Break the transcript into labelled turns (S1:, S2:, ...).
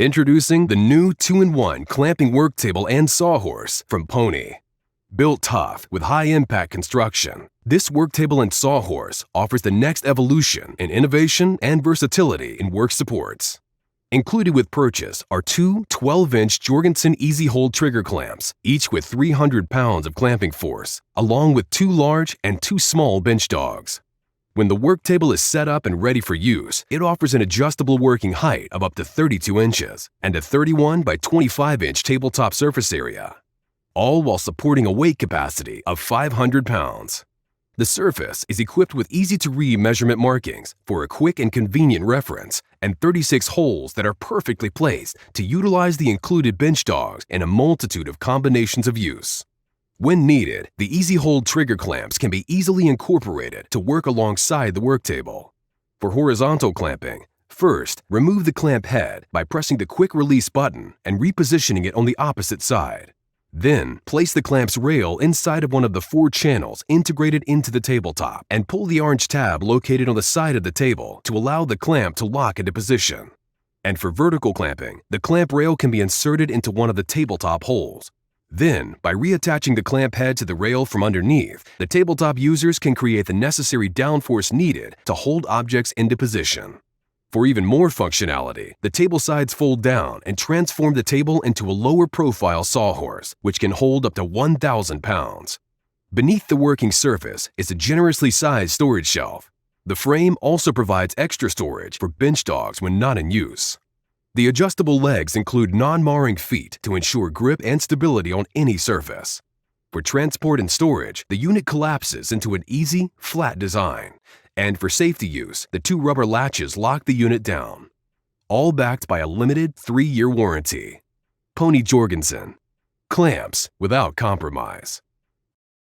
S1: Introducing the new 2-in-1 Clamping Worktable and Sawhorse from Pony. Built tough with high-impact construction, this worktable and sawhorse offers the next evolution in innovation and versatility in work supports. Included with purchase are two 12-inch Jorgensen Easy Hold trigger clamps, each with 300 pounds of clamping force, along with two large and two small bench dogs. When the worktable is set up and ready for use, it offers an adjustable working height of up to 32 inches and a 31 by 25-inch tabletop surface area, all while supporting a weight capacity of 500 pounds. The surface is equipped with easy-to-read measurement markings for a quick and convenient reference and 36 holes that are perfectly placed to utilize the included bench dogs in a multitude of combinations of use. When needed, the Easy Hold trigger clamps can be easily incorporated to work alongside the worktable. For horizontal clamping, first, remove the clamp head by pressing the quick release button and repositioning it on the opposite side. Then, place the clamp's rail inside of one of the 4 channels integrated into the tabletop and pull the orange tab located on the side of the table to allow the clamp to lock into position. And for vertical clamping, the clamp rail can be inserted into one of the tabletop holes. Then, by reattaching the clamp head to the rail from underneath, the tabletop users can create the necessary downforce needed to hold objects into position. For even more functionality, the table sides fold down and transform the table into a lower-profile sawhorse, which can hold up to 1,000 pounds. Beneath the working surface is a generously sized storage shelf. The frame also provides extra storage for bench dogs when not in use. The adjustable legs include non-marring feet to ensure grip and stability on any surface. For transport and storage, the unit collapses into an easy, flat design. And for safety use, the 2 rubber latches lock the unit down. All backed by a limited 3-year warranty. Pony Jorgensen. Clamps without compromise.